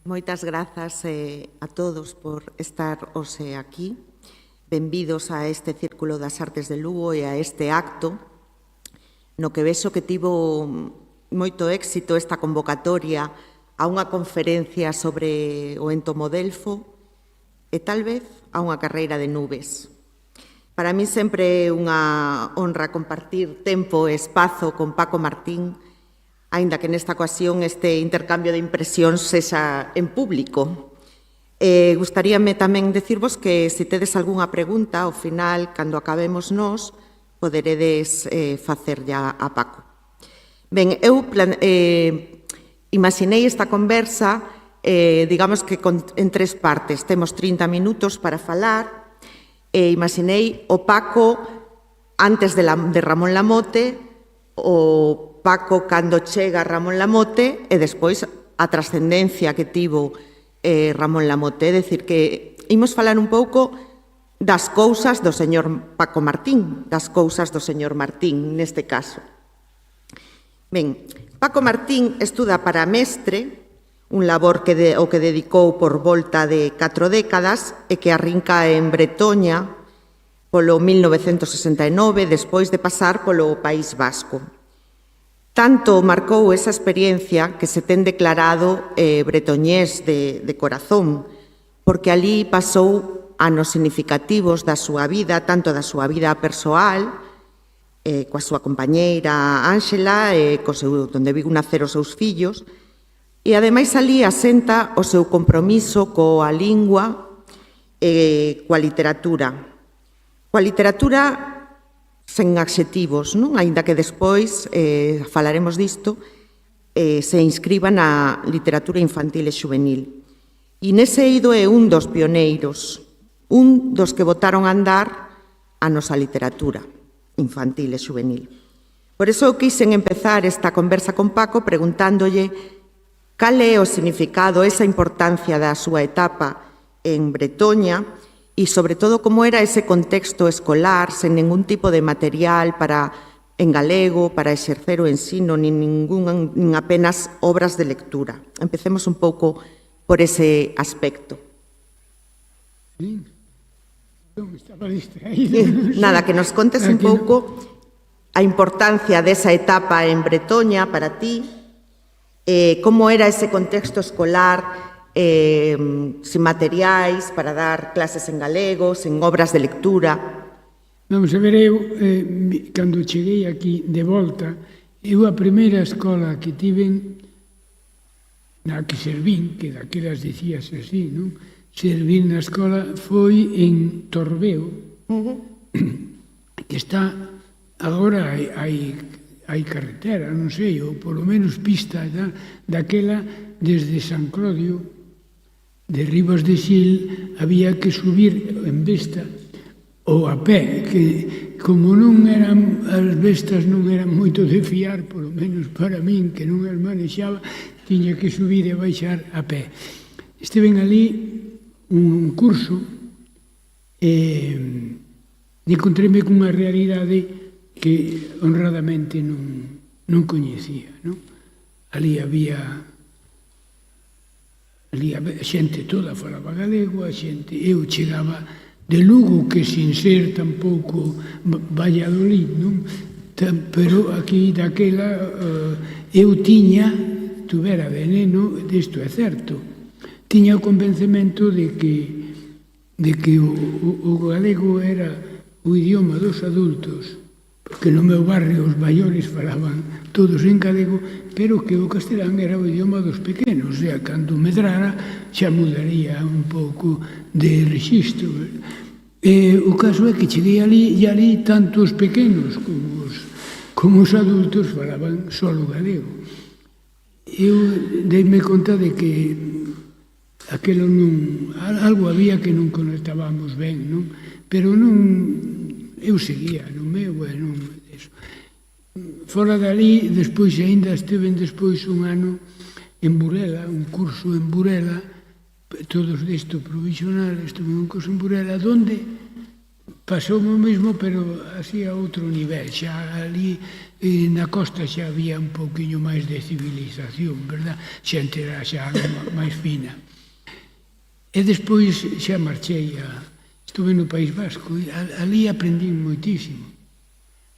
Moitas grazas a todos por estar hoxe aquí. Benvidos a este Círculo das Artes de Lugo e a este acto no que vexo que tivo moito éxito esta convocatoria a unha conferencia sobre o entomodelfo e tal vez a unha carreira de nubes. Para mí sempre é unha honra compartir tempo e espazo con Paco Martín, aínda que nesta ocasión este intercambio de impresións sexa en público. Gustaríame tamén dicirvos que se tedes algunha pregunta, ao final, cando acabemos nós, poderedes facerlla a Paco. Ben, eu imaginei esta conversa, digamos que en tres partes. Temos 30 minutos para falar, e imaginei o Paco antes de Ramón Lamote, o Paco cando chega Ramón Lamote e despois a trascendencia que tivo Ramón Lamote. É dicir, que imos falar un pouco das cousas do señor Paco Martín, das cousas do señor Martín, neste caso. Ben, Paco Martín estuda para mestre, un labor o que dedicou por volta de 4 décadas e que arrinca en Bretoña polo 1969, despois de pasar polo País Vasco. Tanto marcou esa experiencia que se ten declarado bretoñés de corazón, porque ali pasou anos significativos da súa vida, tanto da súa vida persoal, coa súa compañeira Ángela, onde viu nacer os seus fillos, e ademais ali asenta o seu compromiso coa lingua e coa literatura. Coa literatura sen adxetivos, non? Aínda que despois falaremos disto, se inscriba na literatura infantil e xuvenil. E nese eido é un dos pioneiros, un dos que botaron a andar a nosa literatura infantil e xuvenil. Por iso eu quixen empezar esta conversa con Paco preguntándolle cal é o significado, esa importancia da súa etapa en Bretoña e, sobre todo, como era ese contexto escolar, sen ningún tipo de material en galego, para exercer o ensino, nin apenas obras de lectura. Empecemos un pouco por ese aspecto. Nada, que nos contes un pouco a importancia desa etapa en Bretoña para ti, como era ese contexto escolar, sin materiais para dar clases en galego, sen obras de lectura. Vamos a ver, eu, cando cheguei aquí de volta, eu a primeira escola que tiven, na que servín, que daquelas dicías así, non? Servín na escola foi en Torbeo, que está, agora hai carretera, non sei, ou polo menos pista daquela desde San Clodio, de Ribas de Xil, había que subir en besta ou a pé, que como non eran, as bestas non eran moito de fiar, polo menos para min, que non as manexaba, tiña que subir e baixar a pé. Estiven ali un curso e encontréme cunha realidade que honradamente non coñecía, non? Ali había a xente toda falaba galego, a xente, eu chegaba de Lugo, que sin ser tampouco Valladolid, non? Pero aquí daquela eu tuvera de neno, isto é certo, tiña o convencemento de que o galego era o idioma dos adultos, porque no meu barrio os maiores falaban todos en galego, pero que o castelán era o idioma dos pequenos, e cando medrara xa mudaría un pouco de rexistro. O caso é que cheguei ali, e ali tanto os pequenos como os adultos falaban só o galego. Eu deime conta de que aquelo non, algo había que non conectábamos ben, non? Pero non, eu seguía no meu, e non eso. Fora dali, despois ainda estiven despois un ano en Burela, un curso en Burela, todos disto provisional, estuve un curso en Burela, donde pasou o mesmo, pero así a outro nivel. Xa ali na costa xa había un pouquiño máis de civilización, verdad? Xente era xa algo máis fina. E despois xa marchei estuve no País Vasco, e ali aprendín moitísimo.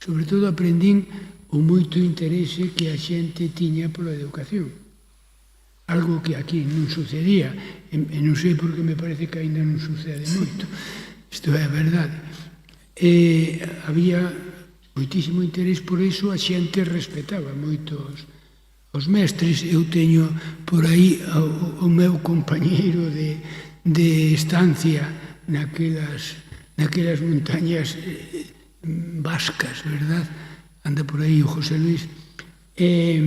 Sobre todo aprendín o moito interese que a xente tiña pola educación. Algo que aquí non sucedía, e non sei porque me parece que ainda non sucede moito. Isto é a verdade. Había moitísimo interés por iso, a xente respetaba moito os mestres. Eu teño por aí o meu compañeiro de estancia naquelas montañas vascas, verdad? Anda por aí o José Luis. E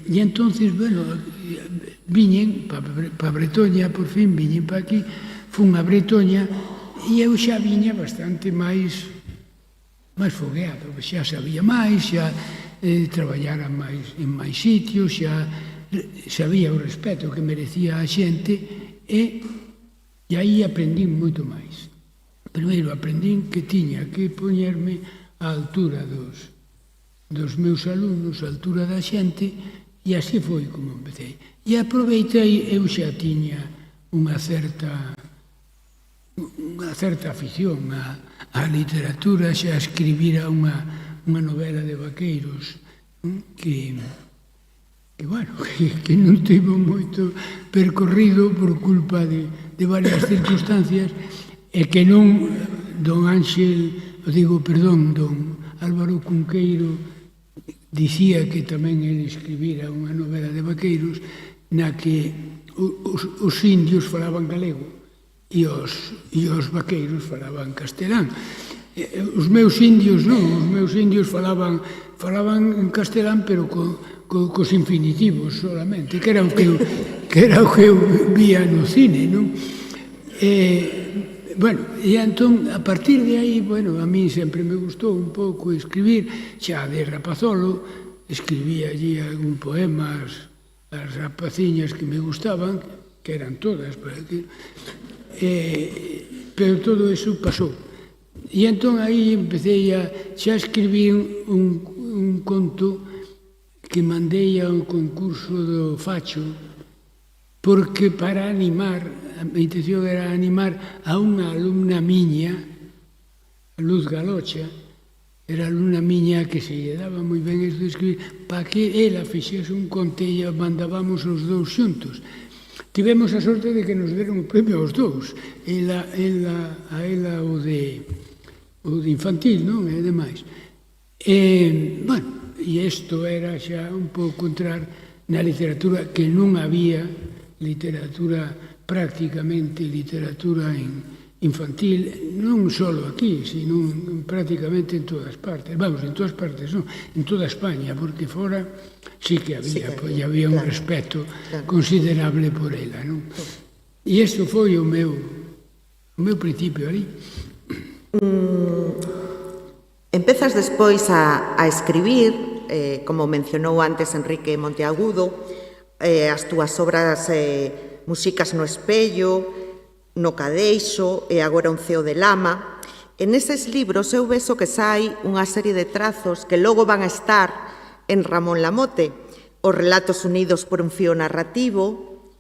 entonces, bueno, viñen para Bretoña, por fin, viñen para aquí, fun a Bretoña, e eu xa viña bastante máis fogueado, xa sabía máis, xa traballara máis en máis sitios, xa sabía o respeto que merecía a xente, e aí aprendín moito máis. Primeiro aprendín que tiña que poñerme á altura dos meus alumnos, á altura da xente, e así foi como empecé. E aproveitei, eu xa tiña unha certa afición á literatura, xa escribira unha novela de vaqueiros que non tivo moito percorrido por culpa de varias circunstancias, e que non don Álvaro Cunqueiro dicía que tamén ele escribira unha novela de vaqueiros na que os indios falaban galego e os vaqueiros falaban castelán. Os meus indios falaban en castelán, pero cos infinitivos solamente, que era o que eu vía no cine, non? Bueno, e entón, a partir de aí, bueno, a mí sempre me gustou un pouco escribir, xa de rapazolo, escribía allí algún poema, as rapaciñas que me gustaban, que eran todas, pero todo eso pasou. E entón aí empecé xa escribí un conto que mandei ao concurso do Facho, porque para animar, a minha intención era animar a unha alumna miña, Luz Galocha, era alumna miña que se lle daba moi ben isto de escribir, para que ela fixese un conto e mandábamos os dous xuntos. Tivemos a sorte de que nos deron o premio aos dous, a ela o de infantil, non? E demais. Bueno, e isto era xa un pouco entrar na literatura, que non había literatura, prácticamente literatura infantil, non só aquí, sino prácticamente en todas partes. Vamos, en todas partes non, en toda España, porque fora sí que había un respeto considerable por ela, non? E isto foi o meu principio ali. Empezas despois a escribir, como mencionou antes Enrique Monteagudo, as túas obras Músicas no espello, No cadeixo e agora Un ceo de lama. En eses libros eu vexo que sai unha serie de trazos que logo van a estar en Ramón Lamote, os relatos unidos por un fío narrativo,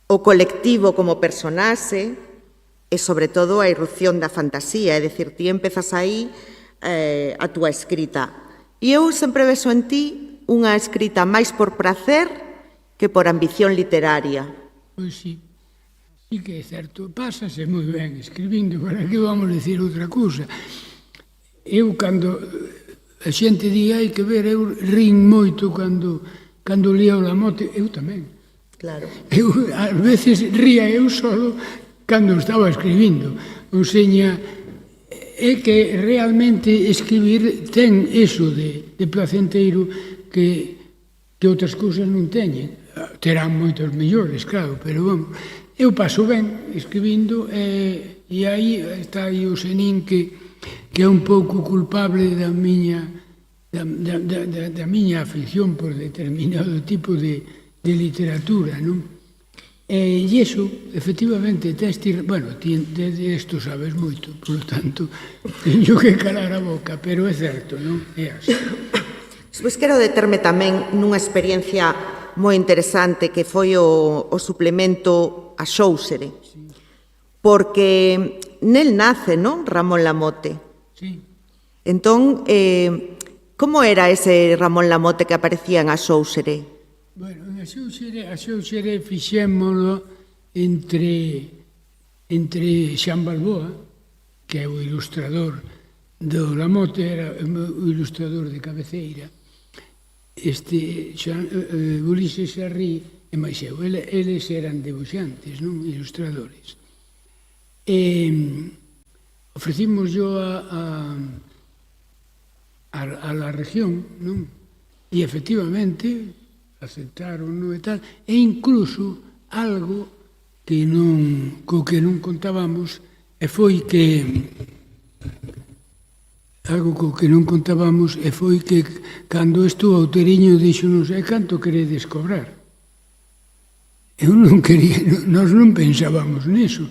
o colectivo como personaxe e, sobre todo, a irrupción da fantasía. É dicir, ti empezas aí a túa escrita. E eu sempre vexo en ti unha escrita máis por prazer que por ambición literaria. Pois sí que é certo. Pásase moi ben escribindo, para que vamos dicir outra cousa. Eu, cando a xente di, hai que ver, eu rin moito cando lía o Lamote, eu tamén. Claro. Eu, ás veces, ría eu solo cando estaba escribindo. Ou seña, é que realmente escribir ten eso de placenteiro que outras cousas non teñen. Terán moitos mellores, claro, pero vamos, eu paso ben escribindo, e aí está aí o Senín que é un pouco culpable da miña afición por determinado tipo de literatura, non? E iso, efectivamente, bueno, ti isto sabes moito, por lo tanto, teño que calar a boca, pero é certo, non? É así. Despois quero determe tamén nunha experiencia moi interesante que foi o suplemento a Xóusere, porque nel nace, non, Ramón Lamote. Sí. Entón, como era ese Ramón Lamote que aparecía en a Xóusere? Bueno, a Xóusere fixémolo entre Xan Balboa, que é o ilustrador do Lamote, era o ilustrador de cabeceira, Ulises Sarrí e máis eu. Eles eran debuxantes, non? Ilustradores. E ofrecimos yo a la región, non? E efectivamente aceptaron, non, e tal, e incluso algo que co que non contábamos foi que cando isto o Outeriño dixonos, e canto queredes cobrar? Eu non quería, nós non pensábamos niso.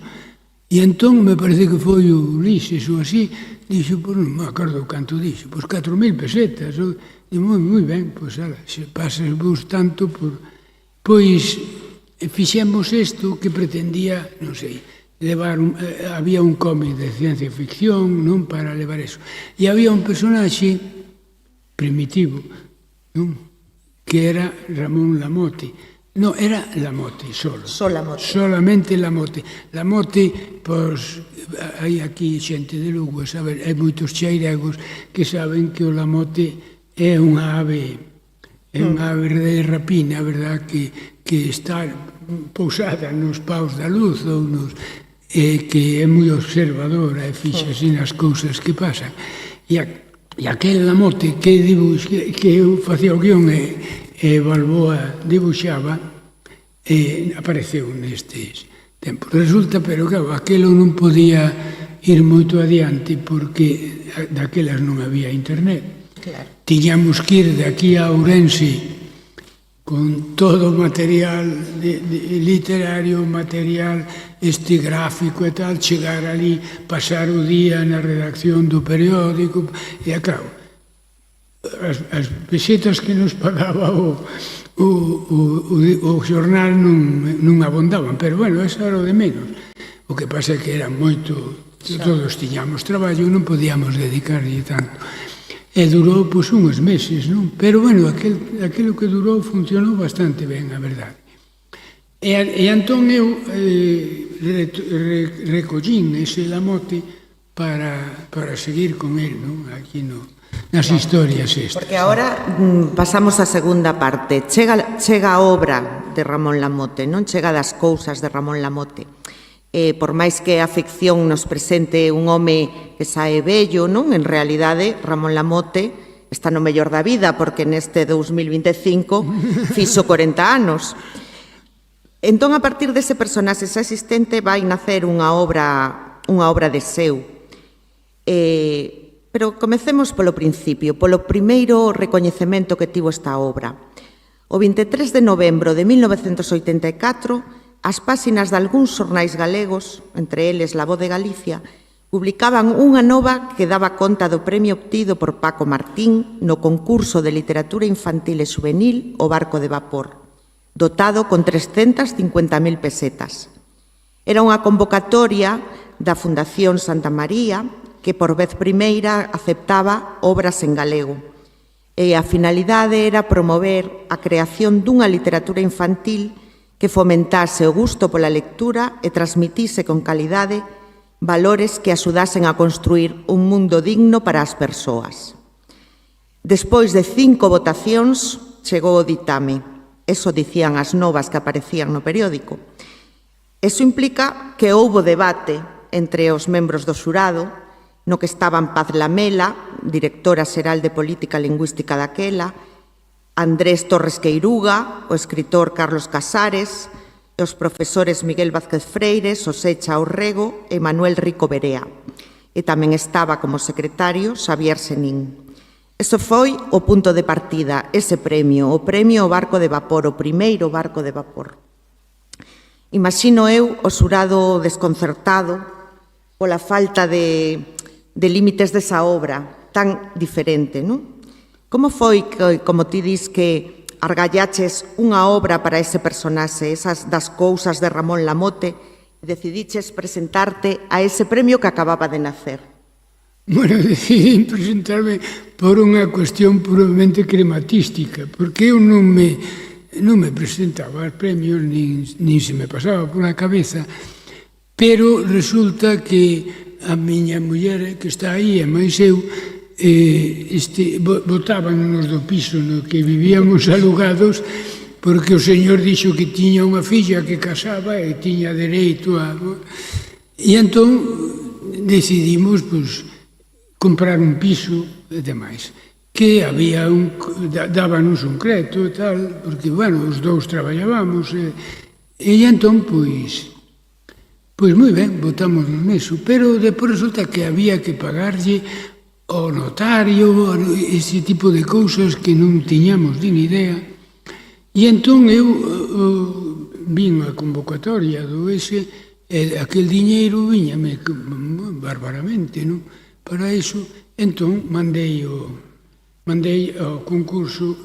E entón, me parece que foi o Ulises ou así, dixo, pois non me acordo canto dixo, pois 4.000 pesetas. E moi ben, pois ala, se pasas vos tanto por... Pois fixemos isto que pretendía, non sei, levar había un cómic de ciencia ficción, non, para levar eso. E había un personaxe primitivo, non, que era Ramón Lamote. Non, era Lamote, solo. Só Lamote. Solamente Lamote. Lamote, pois, hai aquí xente de Lugo, sabe, hai moitos cheiregos que saben que o Lamote é unha ave de rapina, verdad, que está pousada nos paus da luz ou nos... que é moi observadora e fixa así nas cousas que pasan. E aquel Lamote que eu facía o guión e Balboa dibuixaba, apareceu nestes tempos. Resulta, pero claro, aquelo non podía ir moito adiante porque daquelas non había internet. Claro. Tiñamos que ir de aquí a Ourense con todo o material literario, material gráfico e tal, chegar ali, pasar o día na redacción do periódico, e acabo. As pesetas que nos pagaba o xornal non abondaban, pero bueno, eso era o de menos. O que pasa é que era moito, todos tiñamos traballo, non podíamos dedicarlle tanto. E durou, pois, uns meses, non? Pero, bueno, aquilo que durou funcionou bastante ben, a verdade. E entón eu recollín ese Lamote para seguir con el, non? Aquí nas historias estas. Porque agora pasamos á segunda parte. Chega a obra de Ramón Lamote, non? Chega das cousas de Ramón Lamote. Por máis que a ficción nos presente un home que sae vello, non? En realidade, Ramón Lamote está no mellor da vida, porque neste 2025 fixo 40 anos. Entón, a partir dese personaxe xa existente, vai nacer unha obra de seu. Pero comecemos polo principio, polo primeiro recoñecemento que tivo esta obra. O 23 de novembro de 1984, as páxinas de algúns xornais galegos, entre eles La Voz de Galicia, publicaban unha nova que daba conta do premio obtido por Paco Martín no concurso de literatura infantil e juvenil O Barco de Vapor, dotado con 350.000 pesetas. Era unha convocatoria da Fundación Santa María que por vez primeira aceptaba obras en galego. E a finalidade era promover a creación dunha literatura infantil que fomentase o gusto pola lectura e transmitise con calidade valores que axudasen a construir un mundo digno para as persoas. Despois de 5 votacións, chegou o ditame. Eso dicían as novas que aparecían no periódico. Eso implica que houbo debate entre os membros do xurado, no que estaban Paz Lamela, directora xeral de Política Lingüística daquela, Andrés Torres Queiruga, o escritor Carlos Casares, e os profesores Miguel Vázquez Freire, Xosé Chaurrego e Manuel Rico Berea. E tamén estaba como secretario Xavier Senín. Eso foi o punto de partida, ese premio, o premio O Barco de Vapor, o primeiro barco de vapor. Imagino eu o xurado desconcertado pola falta de límites desa obra tan diferente, non? Como foi que, como ti dis, que argallaches unha obra para ese personaxe, esas das cousas de Ramón Lamote, e decidiches presentarte a ese premio que acababa de nacer? Bueno, decidí presentarme por unha cuestión puramente crematística, porque eu non me presentaba aos premios, nin se me pasaba pola cabeza, pero resulta que a miña muller que está aí, e máis eu, botábanos do piso no que vivíamos alugados, porque o señor dixo que tiña unha filla que casaba e tiña dereito a... E entón decidimos, pois, comprar un piso e demais, que había dábanos un crédito e tal, porque, bueno, os dous traballábamos, e entón, pois moi ben, botamos neso, pero depois resulta que había que pagarlle ao notario, ese tipo de cousas que non tiñamos nin idea. E entón eu vin a convocatoria do ese, e aquel diñeiro viñame barbaramente, non? Para iso, entón, mandei ao concurso,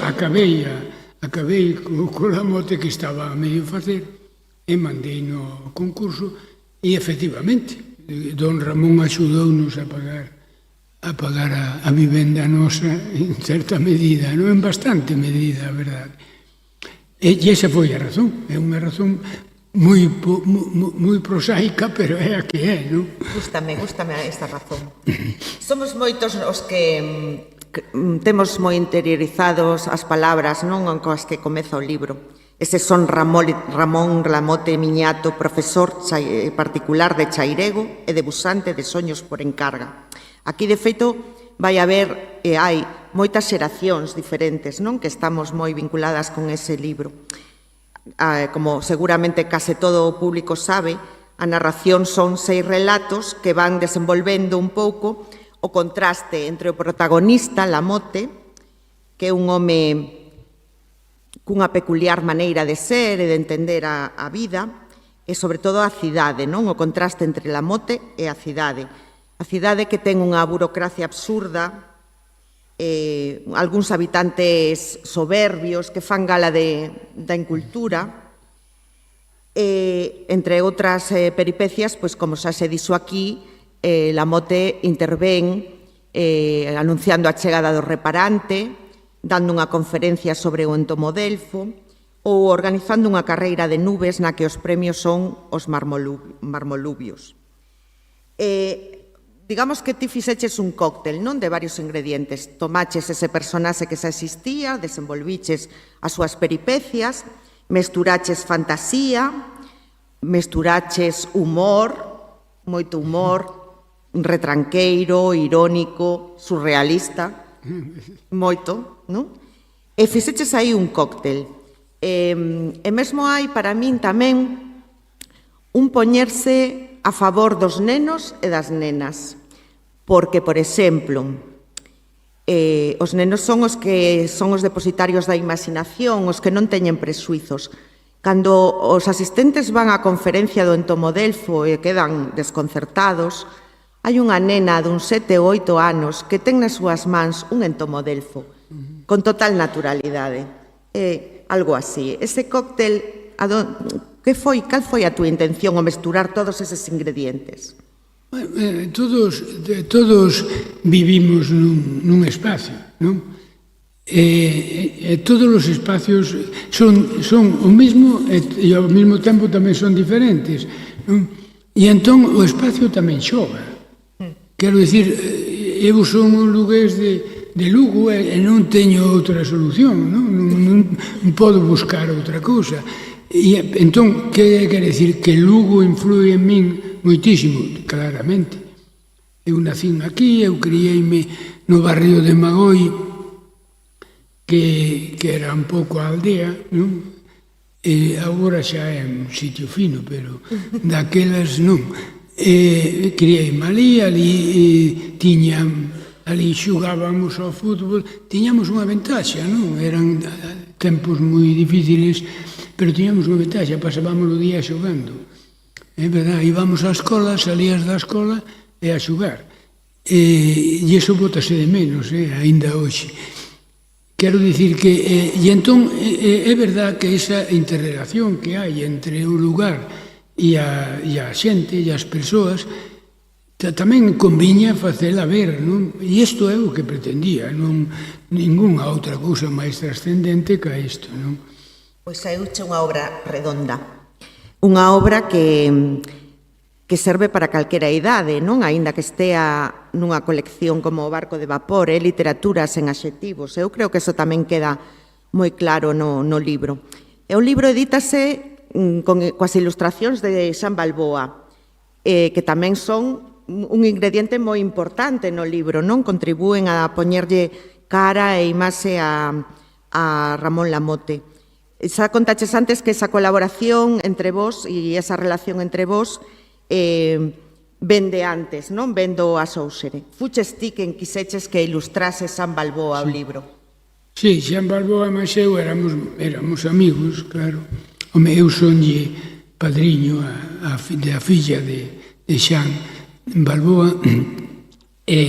acabei co Lamote que estaba a medio facer, e mandei no concurso, e efectivamente, don Ramón axudounos a pagar a vivenda nosa en certa medida, non en bastante medida, a verdade. E esa foi a razón, é unha razón moi prosaica, pero é a que é, non? Gústame esta razón. Somos moitos os que temos moi interiorizados as palabras, non, coas que comeza o libro. Ese son Ramón Lamote Miñato, profesor particular de Chairego e debusante de Soños por encarga. Aquí, de feito, vai haber e hai moitas xeracións diferentes, non, que estamos moi vinculadas con ese libro. Como seguramente case todo o público sabe, a narración son 6 relatos que van desenvolvendo un pouco o contraste entre o protagonista, Lamote, que é un home cunha peculiar maneira de ser e de entender a vida, e sobre todo a cidade, non? O contraste entre Lamote e a cidade. A cidade que ten unha burocracia absurda, algúns habitantes soberbios que fan gala da incultura, entre outras peripecias, pois como xa se dixo aquí, Lamote intervén anunciando a chegada do reparante, dando unha conferencia sobre o entomodelfo ou organizando unha carreira de nubes na que os premios son os marmolubios. Digamos que ti fixeches un cóctel, non, de varios ingredientes. Tomaches ese personaxe que xa existía, desenvolviches as súas peripecias, mesturaches fantasía, mesturaches humor, moito humor, retranqueiro, irónico, surrealista, moito, non? E fixeches aí un cóctel. E mesmo hai, para min tamén, un poñerse a favor dos nenos e das nenas. Porque, por exemplo, os nenos son os que son os depositarios da imaginación, os que non teñen presuizos. Cando os asistentes van á conferencia do entomodelfo e quedan desconcertados, hai unha nena dun 7 ou 8 anos que ten nas súas mans un entomodelfo con total naturalidade. Algo así. Ese cóctel, cal foi a túa intención ao mesturar todos eses ingredientes? Todos vivimos nun espacio, non? Todos os espacios son o mesmo e ao mesmo tempo tamén son diferentes, non? E entón o espacio tamén xoga. Quero dicir, eu son un lugués de Lugo e non teño outra solución, non podo buscar outra cousa. E entón, que quere dicir? Que Lugo influi en min moitísimo, claramente. Eu nacín aquí, eu criei-me no barrio de Magoi, que era un pouco a aldea, non? E agora xa é un sitio fino, pero daquelas non. Criei-me ali xugábamos ao fútbol, tiñamos unha ventaxa, non? Eran tempos moi difíciles, pero tiñamos unha ventaxa, pasábamos o día xogando. É verdade, íbamos á escola, salías da escola e a xogar. E iso botase de menos, aínda hoxe. Quero dicir que, e entón, é verdad que esa interrelación que hai entre o lugar e a xente e as persoas tamén conviña facela ver, non? E isto é o que pretendía, non ningunha outra cousa máis trascendente que isto, non? Pois saíuche unha obra redonda. Unha obra que serve para calquera idade, non? Aínda que estea nunha colección como o Barco de Vapor, literatura sen adxectivos. Eu creo que eso tamén queda moi claro no libro. E o libro edítase coas ilustracións de Xan Balboa, que tamén son un ingrediente moi importante no libro, non? Contribúen a poñerlle cara e imaxe a Ramón Lamote. Xa contaches antes que esa colaboración entre vós e esa relación entre vós vende antes, non? Vendo a Sóusere. Fuches ti quen quiseches que ilustrase Xan Balboa o libro? Sí, Xan Balboa e eu éramos amigos, claro. Home, eu sonlle padriño a filla de Xan Balboa e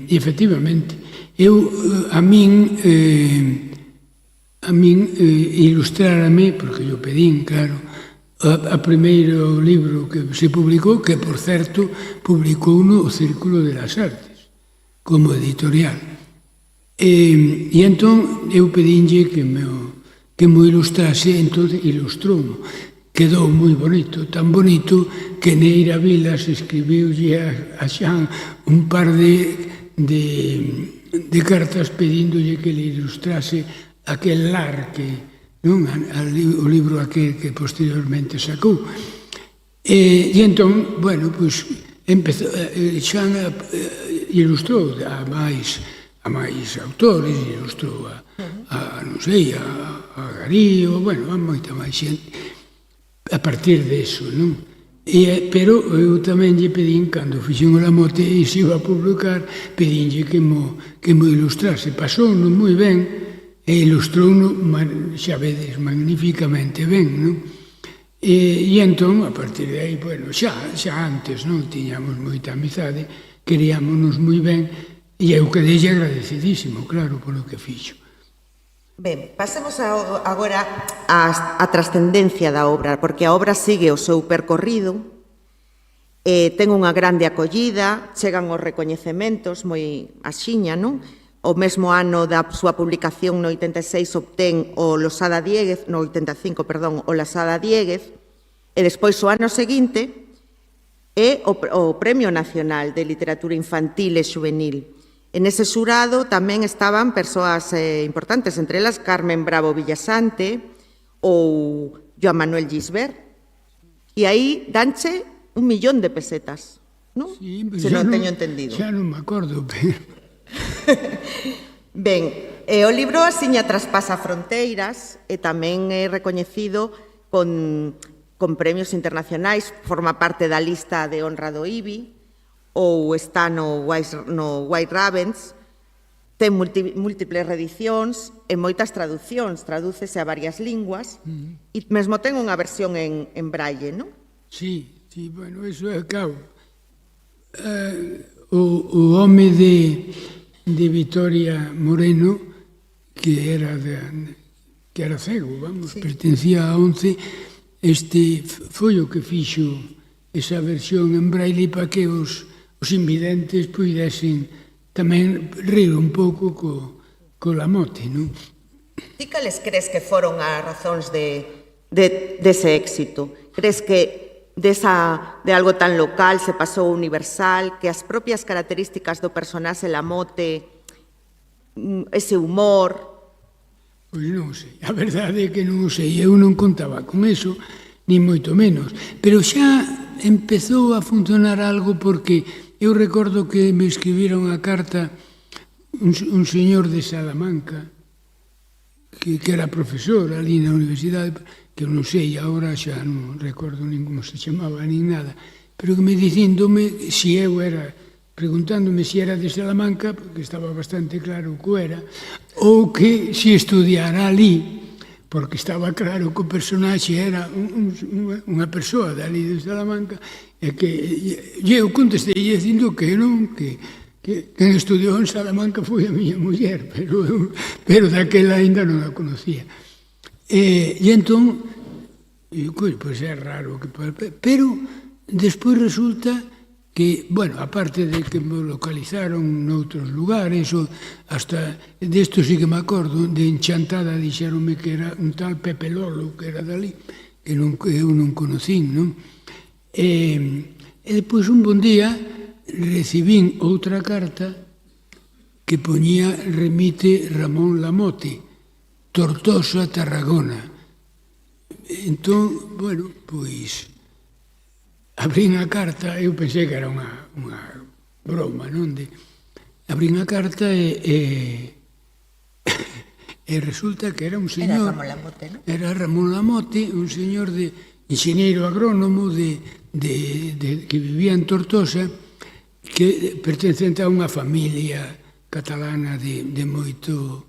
efectivamente a min ilustrárame, porque yo pedín, claro, a primeiro libro que se publicou, que, por certo, publicou o Círculo de las Artes, como editorial. E entón, eu pedínlle que mo ilustrase, entón ilustroumo. Quedou moi bonito, tan bonito que Neira Vilas escribiulle a Xan un par de cartas pedíndolle que le ilustrase aquel lar que o libro aquel que posteriormente sacou. E entón, bueno, pois, Xan ilustrou a máis autores, ilustrou non sei, a Garío, bueno, a moita máis xente, a partir deso, non? Pero eu tamén lle pedín, cando fixen o Lamote e se iba a publicar, pedínlle que mo ilustrase. Pasouno moi ben, e ilustrouno, xa vedes, magníficamente ben, non? E entón, a partir de aí, bueno, xa antes, non? Tiñamos moita amizade, queríamonos moi ben, e eu quedei agradecidísimo, claro, polo que fixo. Ben, pasemos agora á trascendencia da obra, porque a obra sigue o seu percorrido, ten unha grande acollida, chegan os recoñecementos moi axiña, non? O mesmo ano da súa publicación no 86 obtén o Losada Diéguez, no 85, perdón, o Losada Diéguez, e despois o ano seguinte é o Premio Nacional de Literatura Infantil e Xuvenil. En ese xurado tamén estaban persoas importantes, entre elas Carmen Bravo Villasante ou Joan Manuel Gisbert, e aí danche 1.000.000 de pesetas, non? Sí, se non teño entendido. Xa non me acordo, pero... Ben, o libro asiña traspasa fronteiras e tamén é recoñecido con premios internacionais, forma parte da lista de honra do IBI, ou está no White Ravens, ten múltiples reedicións e moitas traduccións, tradúcese a varias linguas, e mesmo ten unha versión en braille, non? Sí, bueno, iso é claro. O home de Vitoria Moreno, que era cego, vamos, sí, pertencía a 11, foi o que fixo esa versión en braille para que os invidentes puidesen tamén rir un pouco co Lamote, non? Ti cales crees que foron as razóns dese éxito? Crees que de algo tan local se pasou universal, que as propias características do personaxe Lamote, ese humor... Pois non sei, a verdade é que non o sei, eu non contaba con eso, ni moito menos, pero xa empezou a funcionar algo porque eu recordo que me escribiron a carta un señor de Salamanca, que era profesor ali na universidade, que eu non sei, agora xa non recordo nin como se chamaba, nin nada, pero que me dicíndome se eu era, preguntándome se era de Salamanca, porque estaba bastante claro que era, ou que se estudiara ali, porque estaba claro que o personaxe era unha persoa dali de Salamanca, e que eu contestei dicindo que non, que Quen estudiou en Salamanca foi a miña muller, pero daquela ainda non a conocía. E entón, pois é raro, pero despois resulta que, bueno, aparte de que me localizaron noutros lugares, hasta desto sí que me acordo, de Enchantada dixeronme que era un tal Pepe Lolo, que era dali, que eu non conocín, non? E depois un bon día recibín outra carta que poñía remite Ramón Lamote, Tortosa, Tarragona. Entón, bueno, pois abrín a carta, eu pensei que era unha broma, non? Abrín a carta e resulta que era un señor... Era Ramón Lamote, non? Era Ramón Lamote, un señor de ingeniero agrónomo que vivía en Tortosa, que pertencente a unha familia catalana de moito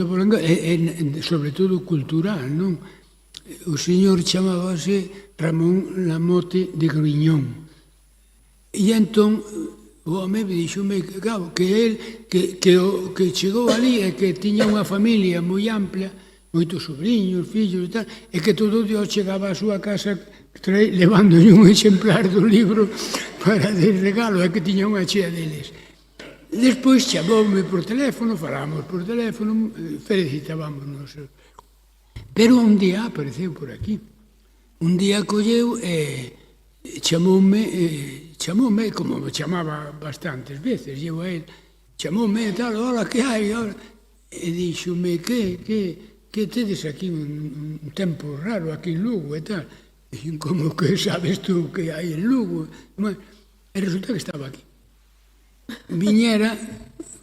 prolongo, e sobre todo cultural, non? O señor chamábase Ramón Lamote de Griñón. E entón o home dixome que el que chegou ali e que tiña unha familia moi ampla, moitos sobrinhos, fillos e tal, e que todo o día chegaba á súa casa levándolle un exemplar do libro para de regalo, e que tiña unha chea deles. Despois chamoume por teléfono, falábamos por teléfono, felicitábamos. Pero un día apareceu por aquí. Un día colleu e chamoume, como me chamaba bastantes veces, llevo a él, chamoume e tal, hola, que hai? E díxome, que tedes aquí un tempo raro aquí en Lugo e tal? E como que sabes tú que hai en Lugo? E resulta que estaba aquí. Viñera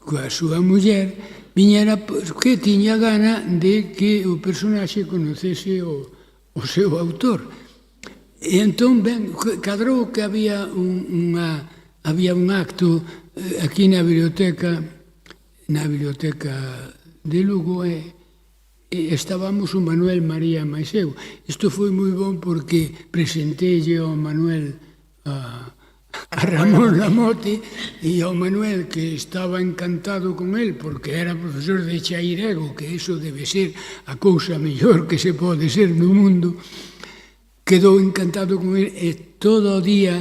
coa súa muller, viñera que tiña gana de que o personaxe conocese o seu autor. E entón, ben, cadrou que había un acto aquí na biblioteca de Lugo, e estábamos o Manuel María máis eu. Isto foi moi bon porque presenteille ao Manuel a Ramón Lamote, e ao Manuel, que estaba encantado con el porque era profesor de chairego, que iso debe ser a cousa mellor que se pode ser no mundo, quedou encantado con el, e todo o día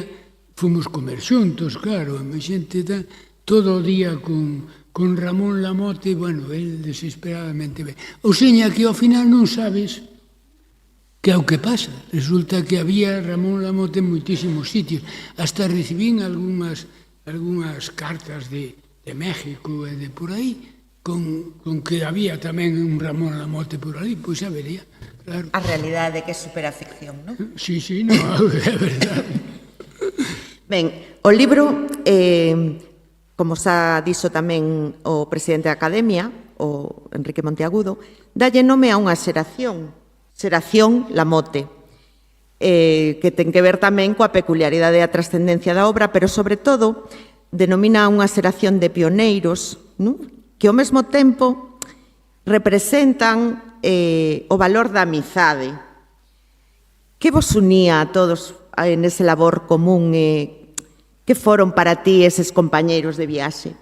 fomos comer xuntos, claro, a xente todo o día con Ramón Lamote, bueno, el desesperadamente ben. O seña que ao final non sabes que é o que pasa. Resulta que había Ramón Lamote en moitísimos sitios. Hasta recibín algunhas cartas de México e de por aí, con que había tamén un Ramón Lamote por ali, pois a vería, claro. A realidade que é superaficción, non? Sí, non, é verdade. Ben, o libro, como xa dixo tamén o presidente da Academia, o Enrique Monteagudo, dalle nome a unha xeración Lamote, que ten que ver tamén coa peculiaridade e a trascendencia da obra, pero, sobre todo, denomina unha xeración de pioneiros, que, ao mesmo tempo, representan o valor da amizade. Que vos unía a todos nese labor común? Que foron para ti eses compañeiros de viaxe?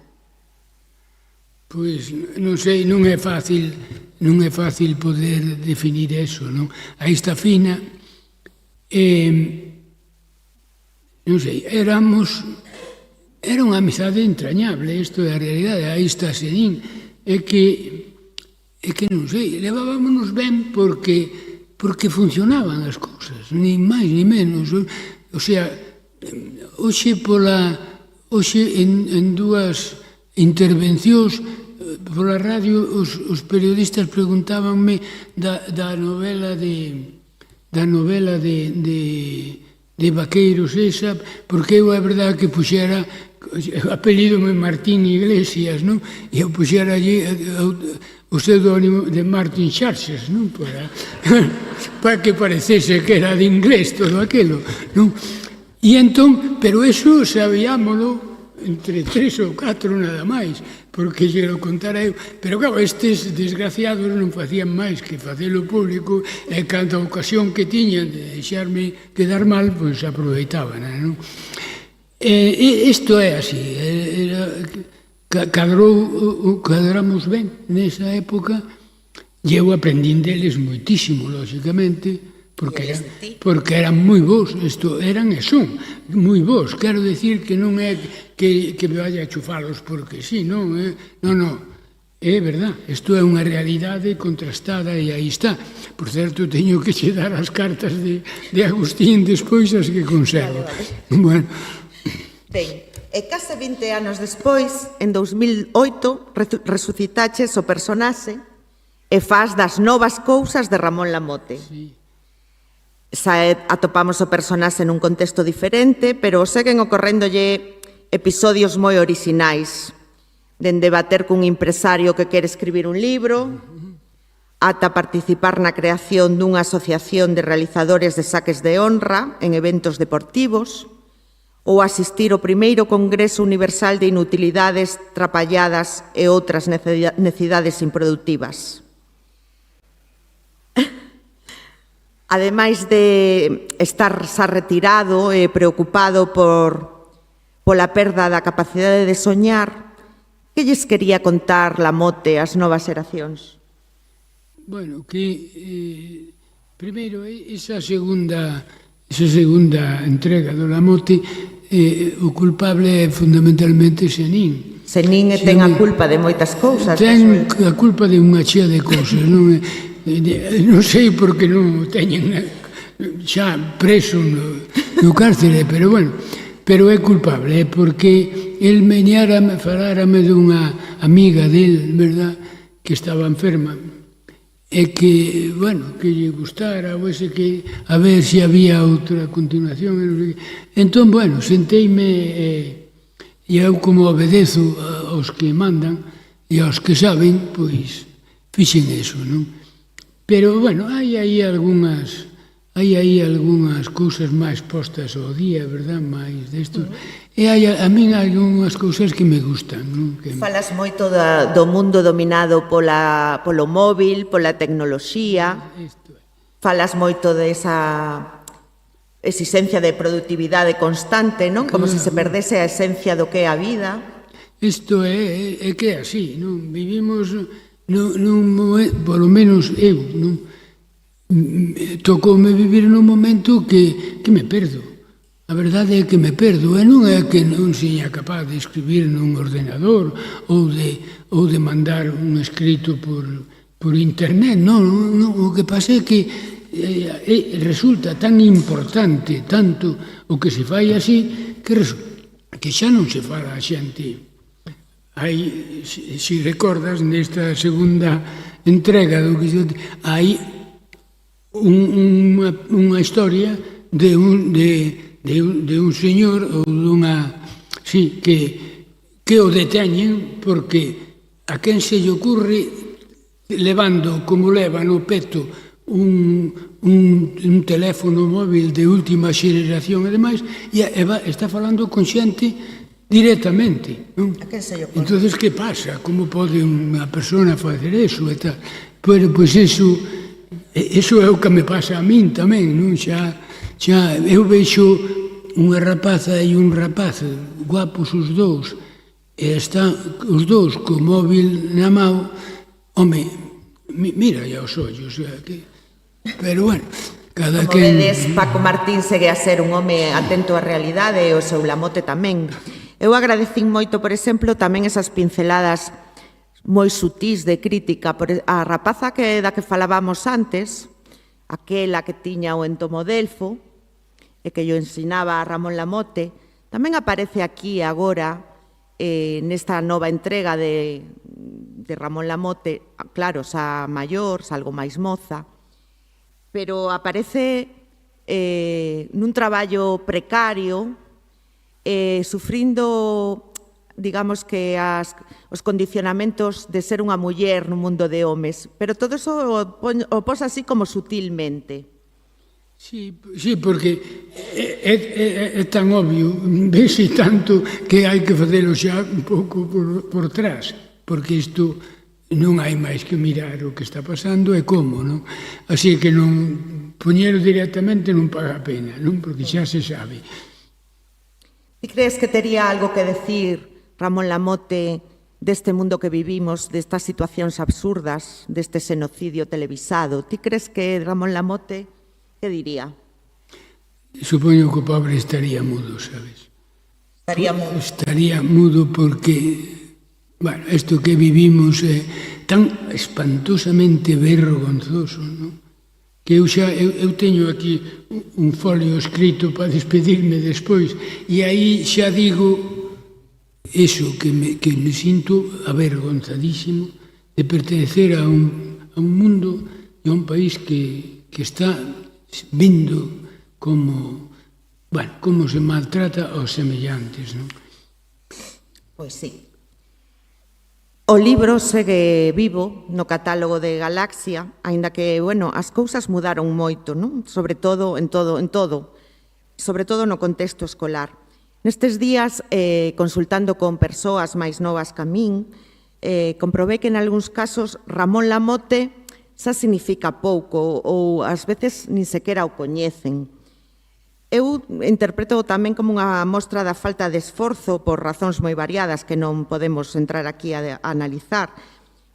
Pois, non sei, non é fácil poder definir eso, non? Aí está fina, non sei, era unha amizade entrañable, isto é a realidade, aí está Sedín, é que non sei, levábamos ben porque funcionaban as cousas, ni máis ni menos, o sea, hoxe en dúas intervencións pola radio, os periodistas preguntábanme da novela de Vaqueiros esa, porque eu é verdade que puxera apelídome Martín Iglesias, non? E eu puxera allí o pseudónimo de Martin Charces, non? Para que parecese que era de inglés todo aquilo, non? E entón, pero eso sabíamolo entre 3 ou 4 nada máis, porque lle lo contara eu. Pero claro, estes desgraciados non facían máis que facelo público, e cando a ocasión que tiñan de deixarme quedar mal, pois aproveitaban, non? Isto é así, cadramos ben nesa época, e eu aprendín deles moitísimo, lógicamente, porque eran moi bons, eran e son moi bons, quero decir que non é que vaya a chufalos porque sí, non, é verdad, isto é unha realidade contrastada e aí está. Por certo, teño que che dar as cartas de Agustín despois as que conservo. Bueno. Ben, e case 20 anos despois, en 2008, resucitaches o personaxe e faz das novas cousas de Ramón Lamote. Sí. Atopamos o personaxe nun contexto diferente, pero seguen ocorréndolle episodios moi orixinais, dende bater cun empresario que quere escribir un libro, ata participar na creación dunha asociación de realizadores de saques de honra en eventos deportivos, ou asistir ao primeiro Congreso Universal de Inutilidades, Trapalladas e outras necesidades improductivas. Ademais de estar xa retirado e preocupado pola perda da capacidade de soñar, que lles quería contar Lamote ás novas xeracións? Bueno, que primeiro esa segunda entrega do Lamote, o culpable é fundamentalmente Xenín. Xenín ten a culpa de moitas cousas. Ten a culpa de unha chea de cousas, non sei por que non o teñen xa preso no cárcere, pero bueno, pero é culpable, porque el falárame dunha amiga del, verdad, que estaba enferma, e que, bueno, que lle gustara, ou ese que, a ver se había outra continuación. Entón, bueno, senteime e eu como obedezo aos que mandan e aos que saben, pois, fixen eso, non? Pero, bueno, hai aí algunhas cousas máis postas ao día, verdad, máis desto. E a min hai algunhas cousas que me gustan, non? Falas moito do mundo dominado polo móvil, pola tecnoloxía. Falas moito desa exigencia de productividade constante, non? Como se perdese a esencia do que é a vida. Isto é que é así, non? Vivimos polo menos eu, non? Tocoume vivir nun momento que me perdo. A verdade é que me perdo, e non é que non seña capaz de escribir nun ordenador ou de mandar un escrito por internet, non, o que pasa é que resulta tan importante tanto o que se fai así que xa non se fala a xente. Hai, se recordas, nesta segunda entrega do que hai unha historia de un señor ou dunha, sí, que o deteñen porque a quen se lle ocurre levando como leva no peto un teléfono móvil de última xeración e demais, e está falando con xente directamente, non? A quen se lle ocurre? Entón, que pasa? Como pode unha persona facer eso e tal? Pero, pois, eso é o que me pasa a min tamén, non? Xa eu vexo unha rapaza e un rapaz, guapos os dous, e están os dous co móvil na mão, home, mira aos ollos, pero bueno, cada Como quen... vedes, Paco Martín segue a ser un home atento á realidade e o seu Lamote tamén. Eu agradecín moito, por exemplo, tamén esas pinceladas moi sutís de crítica. A rapaza da que falábamos antes, aquela que tiña o entomodelfo e que yo ensinaba a Ramón Lamote, tamén aparece aquí agora nesta nova entrega de Ramón Lamote, claro, xa maior, xa algo máis moza, pero aparece nun traballo precario, sufrindo, digamos que os condicionamentos de ser unha muller no mundo de homes, pero todo eso o pos así como sutilmente. Sí, porque é tan obvio, vese tanto que hai que facelo xa un pouco por trás, porque isto non hai máis que mirar o que está pasando e como, non? Así que non poñelo directamente non paga a pena, non? Porque xa se sabe. Ti crees que tería algo que decir Ramón Lamote deste mundo que vivimos, destas situacións absurdas, deste xenocidio televisado? Ti crees que Ramón Lamote, que diría? Supoño que o pobre estaría mudo, sabes? Estaría mudo. Estaría mudo porque, bueno, isto que vivimos é tan espantosamente vergonzoso, non? Que eu teño aquí un folio escrito para despedirme despois, e aí xa digo eso, que me sinto avergonzadísimo de pertenecer a un mundo e a un país que está vendo como se maltrata aos semellantes, non? Pois sí. O libro segue vivo no catálogo de Galaxia, aínda que, bueno, as cousas mudaron moito, non? Sobre todo, en todo, sobre todo no contexto escolar. Nestes días, consultando con persoas máis novas que a min, comprobei que en algúns casos Ramón Lamote xa significa pouco ou ás veces nin sequera o coñecen. Eu interpreto tamén como unha mostra da falta de esforzo por razóns moi variadas que non podemos entrar aquí a analizar,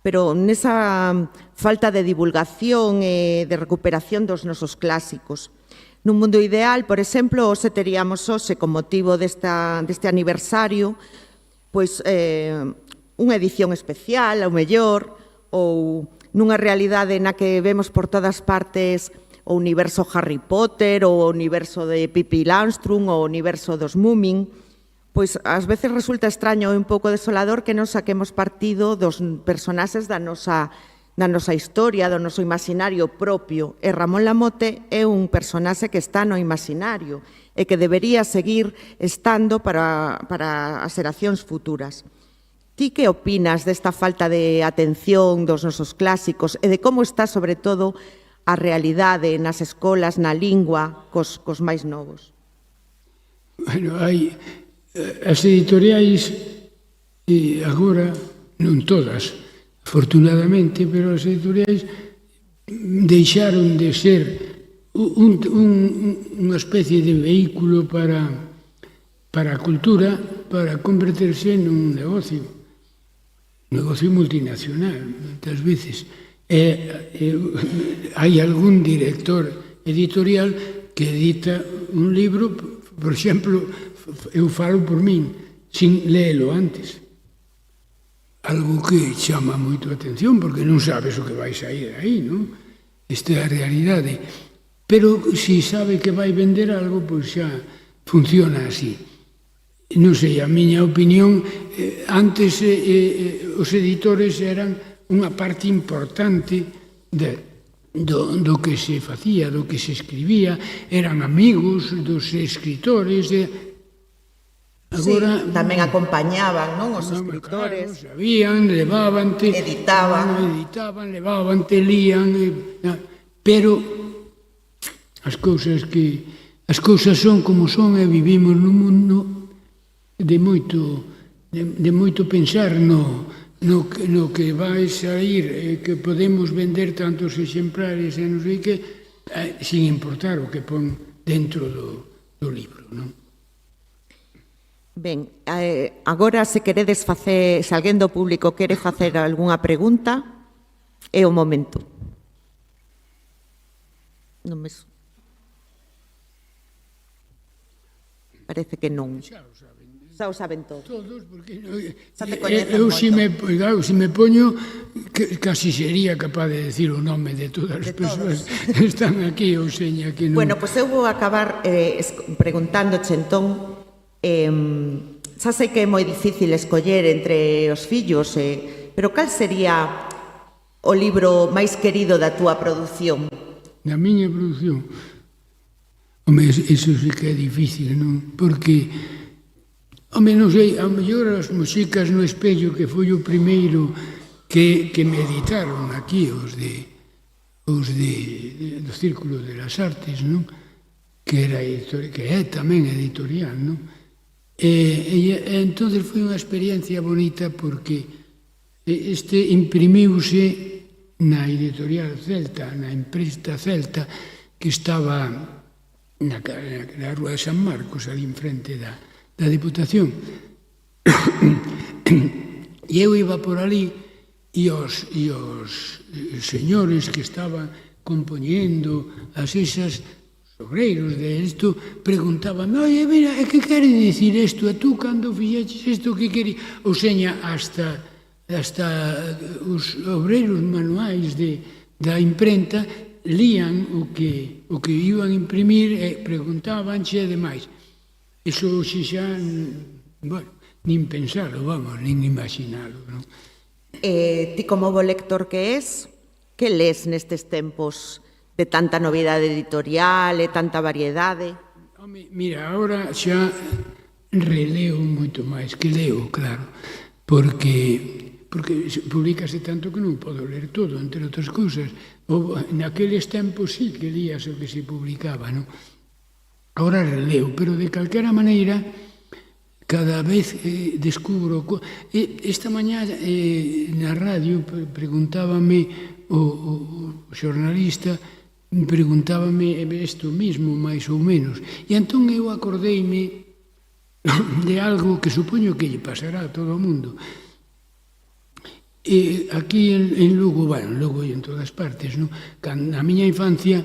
pero nesa falta de divulgación e de recuperación dos nosos clásicos. Nun mundo ideal, por exemplo, hoxe teríamos hoxe, con motivo deste aniversario, pois unha edición especial, ao mellor, ou nunha realidade na que vemos por todas partes o universo Harry Potter, ou o universo de Pippi Langström, ou o universo dos Moomin, pois ás veces resulta extraño e un pouco desolador que non saquemos partido dos personaxes da nosa historia, do noso imaginario propio. E Ramón Lamote é un personaxe que está no imaginario e que debería seguir estando para as xeracións futuras. Ti que opinas desta falta de atención dos nosos clásicos e de como está, sobre todo, a realidade nas escolas, na lingua, cos máis novos? Bueno, hai as editoriais, agora, non todas, afortunadamente, pero as editoriais deixaron de ser unha especie de vehículo para a cultura, para converterse nun negocio multinacional, moitas veces. Hai algún director editorial que edita un libro, por exemplo, eu falo por min, sin léelo antes. Algo que chama moito a atención, porque non sabes o que vai sair aí, non? Esta é a realidade. Pero se sabe que vai vender algo, pois xa funciona así. Non sei, a miña opinión, antes os editores eran unha parte importante do que se facía, do que se escribía, eran amigos dos escritores. Agora, sí, tamén acompañaban, non, os escritores. Claro, sabían, levábante, editaban, levábante, lían, pero as cousas son como son e vivimos nun mundo de moito pensar no que vai sair, que podemos vender tantos exemplares e non sei que, sin importar o que pon dentro do libro, non? Ben, agora se queredes facer, se alguén do público quere facer algunha pregunta, é o momento. Non me... Parece que non. Xa o saben todos. Todos, porque eu se me poño, casi sería capaz de decir o nome de todas as persoas que están aquí, ou seña que non... Bueno, pois eu vou acabar preguntándoche entón, xa sei que é moi difícil escoller entre os fillos, pero cal sería o libro máis querido da túa produción? Da miña produción? Home, iso sí que é difícil, non? Porque... Home, non sei, ao mellor as Muxicas no espello, que foi o primeiro que me editaron aquí, os do Círculo de las Artes, non? Que é tamén editorial, non? E entón foi unha experiencia bonita porque este imprimiuse na editorial Celta, na imprenta Celta, que estaba na Rúa de San Marcos, ali enfrente Diputación. E eu iba por ali e os señores que estaban compoñendo as esas obreiros de isto preguntaban, oye, mira, que quere dicir isto? E tú, cando fixeches isto, que querí? Ou seña, hasta os obreiros manuais da imprenta lían o que iban a imprimir e preguntabanche e demais. Iso hoxe xa, bueno, nin pensalo, vamos, nin imaginalo, non? Ti como bo lector que és, que lees nestes tempos de tanta novidade editorial e tanta variedade? Home, mira, agora xa releo moito máis que leo, claro, porque publicase tanto que non podo ler todo, entre outras cousas. Naqueles tempos sí que lías o que se publicaba, non? Agora releo, pero de calquera maneira, cada vez descubro... Esta mañá na radio preguntábame o xornalista, preguntábame isto mismo, máis ou menos. E entón eu acordeime de algo que supoño que lle pasará a todo o mundo. Aquí en Lugo, bueno, en Lugo e en todas partes, non? Na miña infancia,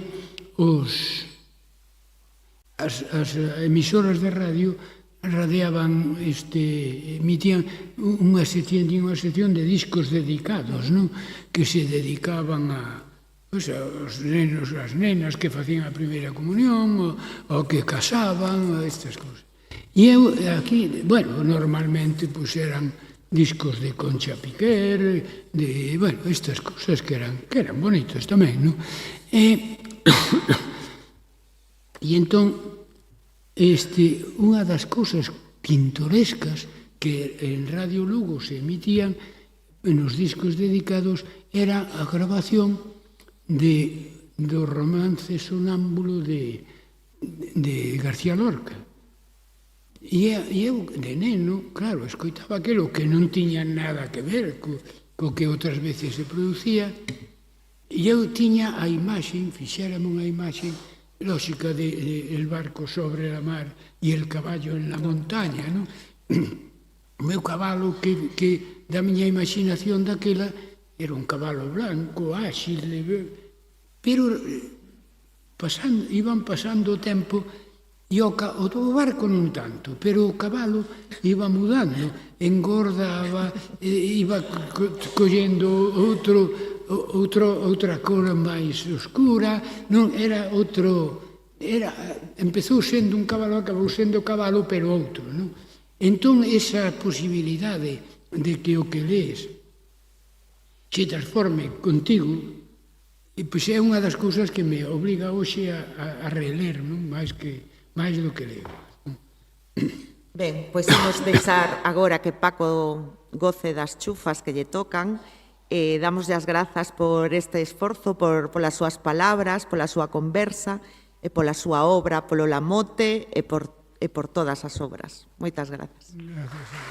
as emisoras de radio radiaban, emitían unha sección de discos dedicados, non? Que se dedicaban aos nenos, as nenas que facían a primeira comunión, ou que casaban, estas cousas. E eu aquí, bueno, normalmente eran discos de Concha Piquer, bueno, estas cousas que eran bonitos tamén, non? E entón, unha das cousas pintorescas que en Radio Lugo se emitían nos discos dedicados era a grabación do romance sonámbulo de García Lorca. E eu, de neno, claro, escoitaba aquilo que non tiña nada que ver co que outras veces se producía, e eu tiña a imaxe, fixérame unha imaxe lógica de el barco sobre a mar e el caballo en la montaña, non? O meu cabalo que da miña imaginación daquela era un cabalo blanco, áxil, pero iban pasando o tempo e o barco non tanto, pero o cabalo iba mudando, engordaba, iba collendo outra cor máis oscura, non era empezou sendo un cabalo, acabou sendo cabalo, pero outro, non? Entón, esa posibilidade de que o que lees se transforme contigo, pois é unha das cousas que me obriga hoxe a reler, non? máis do que leo. Ben, pois imos deixar agora que Paco goce das chufas que lle tocan. Damoslle as grazas por este esforzo, polas súas palabras, pola súa conversa, e pola súa obra, polo Lamote e por todas as obras. Moitas grazas. Gracias.